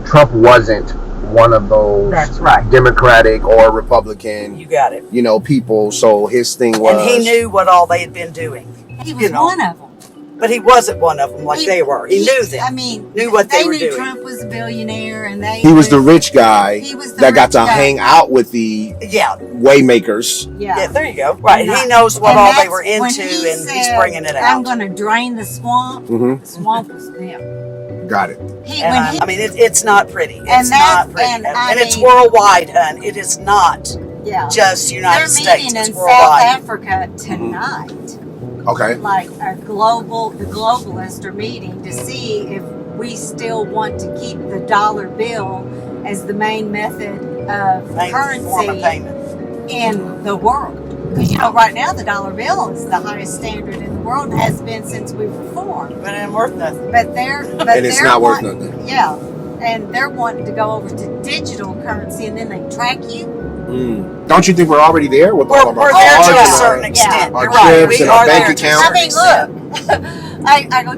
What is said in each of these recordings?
Trump wasn't one of those That's right. Democratic or Republican, You got it. People. So his thing was, and he knew what all they had been doing. He was one of them. But he wasn't one of them like they were. He knew them. I mean, knew what they were knew doing. Trump was a billionaire, and he was the rich guy that got to hang out with the Waymakers. Yeah, there you go. Right, he knows what all they were into, and he's bringing it out. I'm going to drain the swamp. Mm-hmm. The swamp was them. Got it. I mean, it's not pretty. It's not pretty. And it's worldwide, hun. It is not just United States. They're meeting in South Africa tonight. Okay. Like the globalists are meeting to see if we still want to keep the dollar bill as the main method of currency form of payment in the world. Because right now the dollar bill is the highest standard in the world, has been since we were formed. But it ain't worth nothing. And it's not worth nothing. Yeah, and they're wanting to go over to digital currency, and then they track you. Don't you think we're already there with all of our cards? We're there to a certain extent. Our You're chips right. and our bank accounts. I mean, look, I go,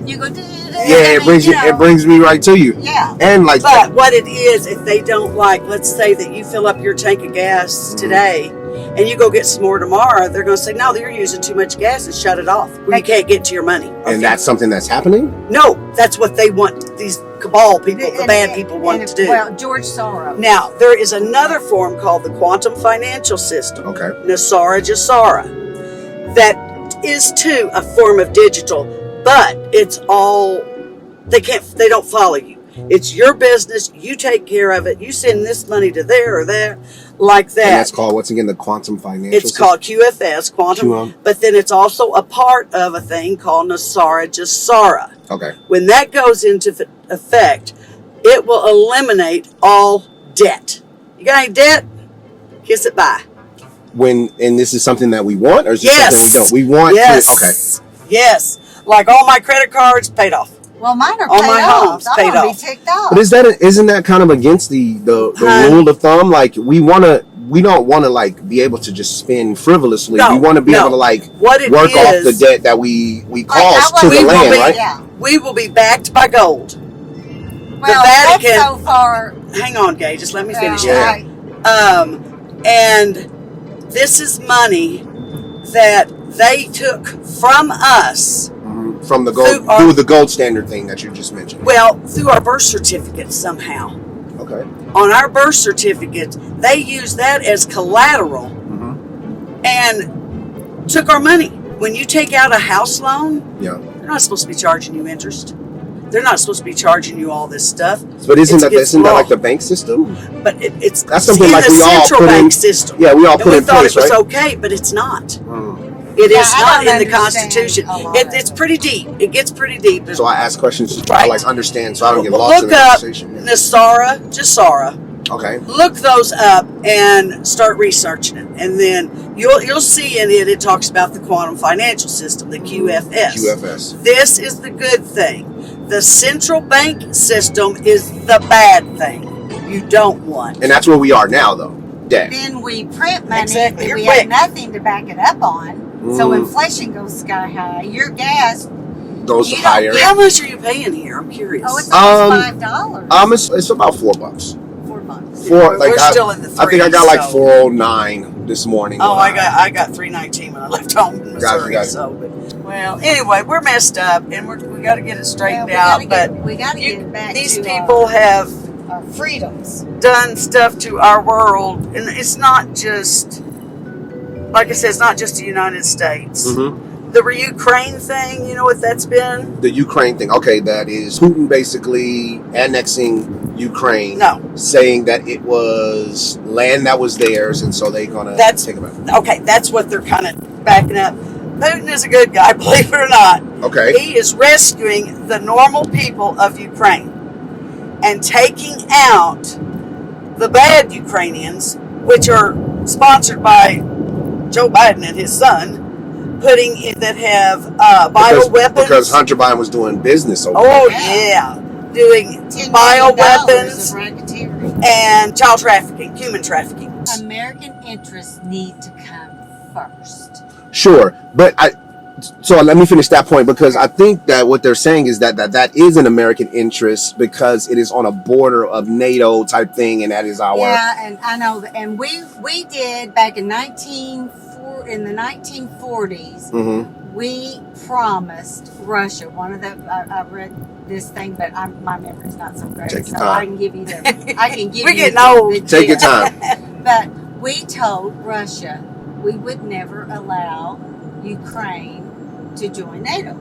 you go, yeah, it brings me right to you. Yeah. And but what it is, if they don't let's say that you fill up your tank of gas today, and you go get some more tomorrow, they're going to say, no, you're using too much gas, and shut it off. You can't get to your money. Okay? And that's something that's happening? No, that's what they want, these cabal people, the bad people want to do. Well, George Soros. Now, there is another form called the quantum financial system. Okay. NESARA GESARA. That is too a form of digital, but it's all, they don't follow you. It's your business. You take care of it. You send this money to there or there, like that. And that's called, what's again, the quantum financial It's system? called QFS, quantum. But then it's also a part of a thing called NESARA GESARA. Okay. When that goes into effect, it will eliminate all debt. You got any debt? Kiss it bye. And this is something that we want, or is this something we don't? We want to, okay. Yes. Like all my credit cards paid off. Well, mine are all paid my off. homes paid off. Be ticked off. But isn't that kind of against the rule of thumb? Like we don't want to be able to just spend frivolously. We want to be able to work off the debt that we caused to the land, right? Yeah. We will be backed by gold. Well, the Vatican, that's so far. Hang on, Gay. Just let me finish. Right. And this is money that they took from us. From the gold, through the gold standard thing that you just mentioned. Well, through our birth certificates somehow. Okay. On our birth certificates, they used that as collateral and took our money. When you take out a house loan, they're not supposed to be charging you interest. They're not supposed to be charging you all this stuff. But isn't that like the bank system? But that's something like we all put in. System. Yeah, we all put in place, right? We thought it was okay, but it's not. It is not in the Constitution. It's pretty deep. It gets pretty deep. So I ask questions to try to understand, so I don't get lost in the conversation. Look up NESARA GESARA. Okay. Look those up and start researching it, and then you'll see in it. It talks about the quantum financial system, the QFS. QFS. This is the good thing. The central bank system is the bad thing. You don't want. And that's where we are now, though. Debt. Then we print money. Exactly. We have nothing to back it up on. So inflation goes sky high. Your gas goes higher. How much are you paying here? I'm curious. Oh, it's almost $5. It's about $4. $4. We're still in the threes, I think I got like $4.09 this morning. Oh, I got $3.19 when I left home in Missouri. Well, anyway, we're messed up, and we got to get it straightened out. We got to get it back. These people have our freedoms done stuff to our world, and it's not just, like I said, it's not just the United States. The Ukraine thing, you know what that's been? The Ukraine thing, okay, that is Putin basically annexing Ukraine. No. Saying that it was land that was theirs, and so they're going to take it back. Okay, that's what they're kind of backing up. Putin is a good guy, believe it or not. Okay. He is rescuing the normal people of Ukraine and taking out the bad Ukrainians, which are sponsored by Joe Biden and his son, putting in that have bioweapons. Because Hunter Biden was doing business over there. Oh, there. yeah. Doing bioweapons and child trafficking, human trafficking. American interests need to come first. Sure, but So let me finish that point, because I think that what they're saying is that is an American interest because it is on a border of NATO type thing, and that is our. Yeah, and I know that, and we did back in the 1940s. Mm-hmm. We promised Russia. One of the I read this thing, but my memory's not so great, Take your so time. I can give you the. I can give We're you. getting old. Take your time. But we told Russia we would never allow Ukraine to join NATO.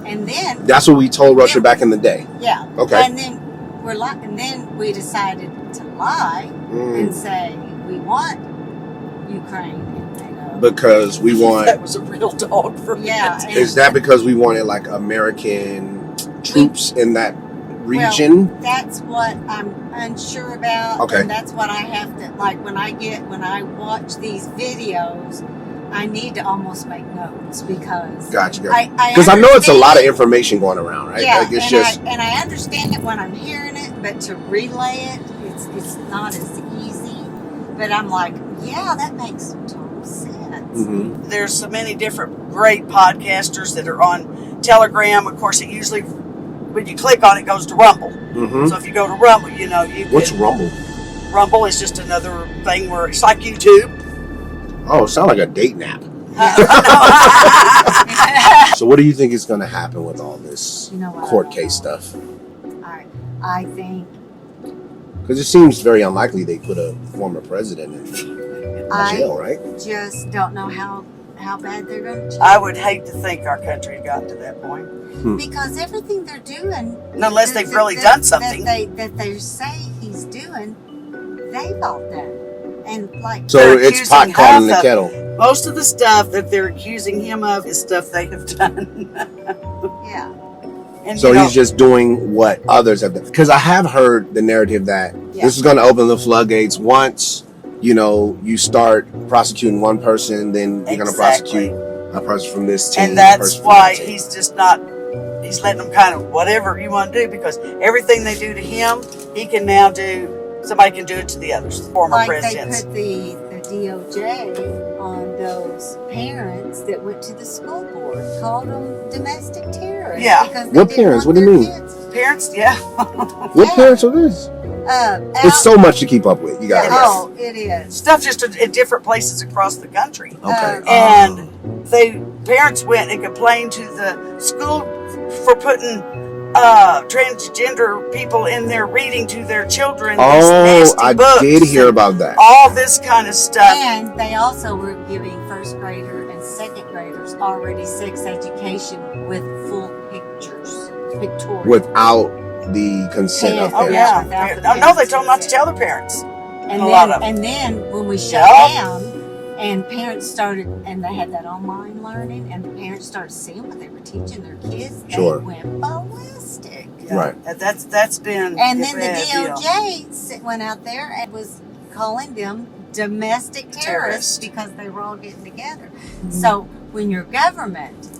And then That's what we told Russia back in the day. yeah. Okay. And then we decided to lie and say we want Ukraine in NATO. Because we want. That was a real dog for me. Yeah. Is that because we wanted like American troops in that region? Well, that's what I'm unsure about. Okay. And that's what I have to, like, when I watch these videos, I need to almost make notes because Gotcha. Because I know it's a lot of information going around, right? Yeah, like it's just. I understand it when I'm hearing it, but to relay it, it's not as easy. But I'm like, yeah, that makes total sense. Mm-hmm. There's so many different great podcasters that are on Telegram. Of course, it usually, when you click on it, goes to Rumble. Mm-hmm. So if you go to Rumble, you What's can, Rumble? Rumble is just another thing where it's like YouTube. Oh, it sounds like a dating app. So what do you think is going to happen with all this court case stuff? I think Because it seems very unlikely they put a former president in jail, right? just don't know how bad they're going to. I would hate to think our country had gotten to that point. Because everything they're doing, Unless they've really done something. that they say he's doing, they've all done. And like, So They're it's pot accusing calling the half kettle. Most of the stuff that they're accusing him of is stuff they have done. yeah, And So he's just doing what others have done. Because I have heard the narrative that this is going to open the floodgates. Once, you start prosecuting one person, then you're going to prosecute a person from this team. And that's why he's just not, he's letting them kind of whatever you want to do, because everything they do to him, he can now do, somebody can do it to the others, former like presidents. they put the DOJ on those parents that went to the school board, called them domestic terrorists. Yeah. because What they didn't parents? want What do you their mean? kids. Parents, yeah. What parents are this? It's so much to keep up with. You got It to. is. Oh, it is. Stuff just in different places across the country. Okay. And parents went and complained to the school for putting transgender people in there reading to their children these nasty I books. did hear about that. All this kind of stuff. And they also were giving first grader and second graders already sex education with full pictures, pictorial. Without the consent of Oh, parents. yeah. No, they told them not to tell the parents. And a then, lot of and then when we shut down, and parents started, and they had that online learning, and the parents started seeing what they were teaching their kids, they went ballistic. Yeah. Right. That's been. And then the bad deal. DOJ went out there and was calling them domestic terrorists because they were all getting together. Mm-hmm. So when your government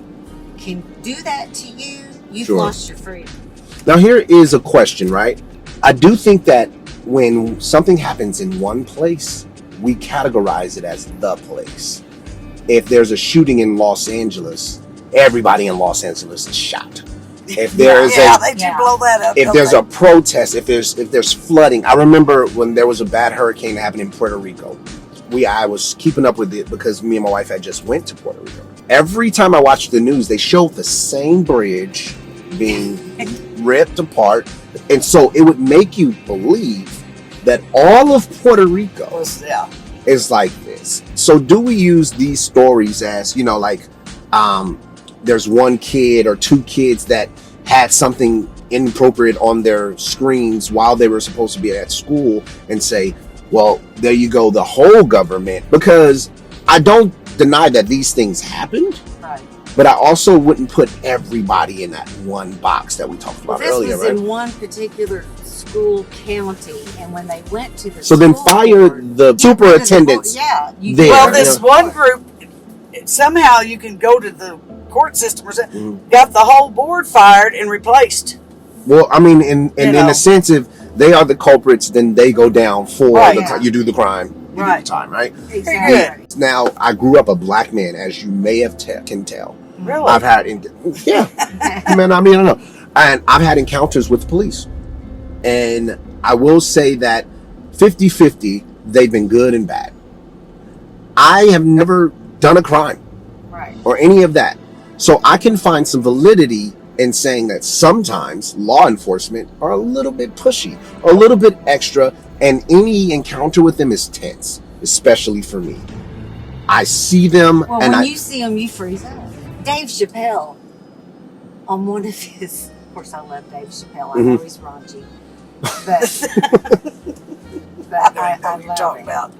can do that to you, you've lost your freedom. Now here is a question, right? I do think that when something happens in one place, we categorize it as the place. If there's a shooting in Los Angeles, everybody in Los Angeles is shot. If there is they do blow that up. if there's a protest, if there's flooding. I remember when there was a bad hurricane that happened in Puerto Rico. I was keeping up with it because me and my wife had just went to Puerto Rico. Every time I watched the news, they showed the same bridge being ripped apart, and so it would make you believe that all of Puerto Rico is like this. So do we use these stories as, there's one kid or two kids that had something inappropriate on their screens while they were supposed to be at school and say, well, there you go, the whole government, because I don't deny that these things happened. Right. But I also wouldn't put everybody in that one box that we talked about earlier, This was right? in one particular school county, and when they went to the So then school fire board, the superintendents. There. Well, this one group, somehow you can go to the court system or something, got the whole board fired and replaced. Well, I mean, in a sense, if they are the culprits, then they go down for you do the crime. majority of the time, right? Exactly. Now, I grew up a black man, as you may have can tell. Really? I've had, man, I don't know. And I've had encounters with the police. And I will say that 50-50, they've been good and bad. I have never done a crime. Right. Or any of that. So I can find some validity in saying that sometimes law enforcement are a little bit pushy, or a little bit extra, and any encounter with them is tense, especially for me. I see them, well, and when you see them, you freeze up. Dave Chappelle, on one of his, of course, I love Dave Chappelle. I know he's raunchy, but I love you're talking him. about.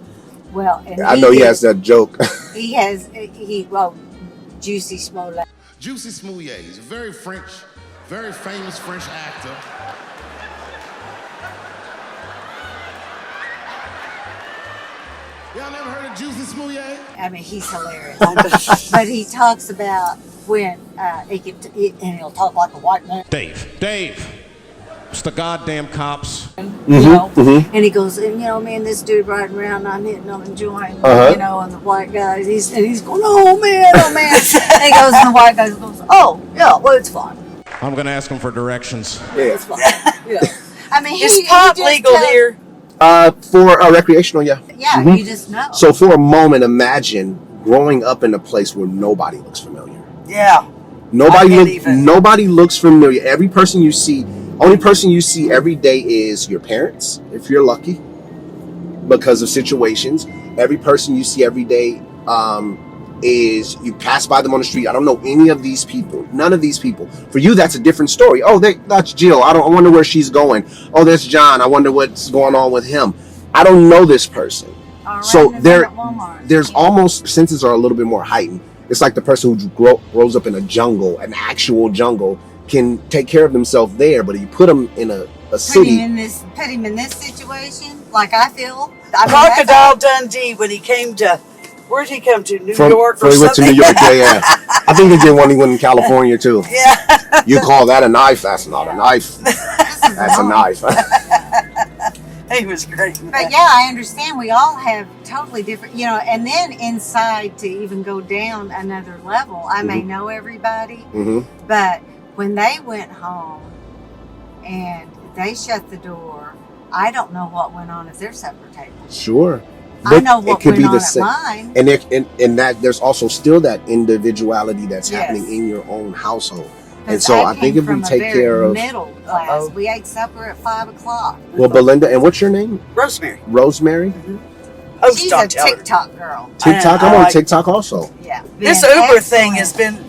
Well, and I know he has that joke. Juicy Smollett. Juicy Smollett. He's a very famous French actor. Y'all never heard of Juicy Smollett? I mean, he's hilarious. But he talks about when and he'll talk like a white man. Dave. It's the goddamn cops. And he goes, man, this dude riding around, I'm hitting on the joint, and the white guys, he's going, oh man. And he goes, and the white guy goes, oh, yeah, well, it's fine. I'm going to ask him for directions. Yeah. It's fine. Yeah. I mean, Is pot legal here? For recreational, yeah. Yeah, you just know. So for a moment, imagine growing up in a place where nobody looks familiar. Yeah. Nobody looks familiar. Every person you see, only person you see every day is your parents, if you're lucky, because of situations. Every person you see every day is you pass by them on the street. I don't know any of these people. None of these people. For you, that's a different story. Oh, that's Jill. I wonder where she's going. Oh, there's John. I wonder what's going on with him. I don't know this person. So there's almost, senses are a little bit more heightened. It's like the person who grows up in a jungle, an actual jungle, can take care of themselves there, but if you put them in a city, put him in this situation, like I feel. Crocodile Dundee, when he came to, where'd he come to? New York or something? He went to New York, yeah. I think he did one in California too. Yeah. You call that a knife? That's not a knife. That's a knife. He was great. But yeah, I understand. We all have totally different, and then inside to even go down another level, I may know everybody, but when they went home and they shut the door, I don't know what went on at their separate table. Sure. I know what went on at mine. And that there's also still that individuality that's happening in your own household. And so I think if we take care of middle class, we ate supper at 5:00. Well, Belinda, and what's your name? Rosemary. Rosemary? Oh, she's a TikTok girl. TikTok? I'm on TikTok also. Yeah. This Uber thing has been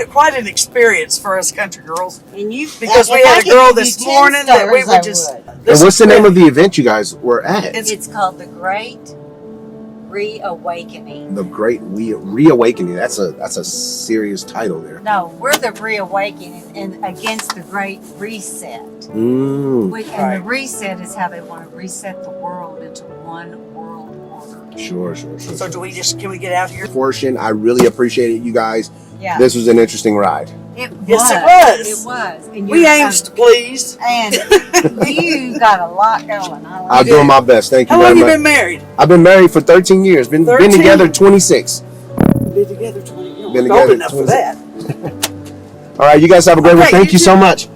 quite an experience for us country girls. And because we had a girl this morning that we were just. And what's the name of the event you guys were at? It's called The Great Reawakening. The Great Reawakening. That's a serious title there. No, we're the Reawakening and against the Great Reset. And the reset is how they want to reset the world into one world order. Sure. So can we get out here? Portion, I really appreciate it, you guys. Yeah. This was an interesting ride. It was. And we aims to please. And you got a lot going. I'll do my best. Thank you very much. How long you been married? I've been married for 13 years. Been together 26. Been together 20 years. Been together 26. For that. All right, you guys have a great one. Thank you so much.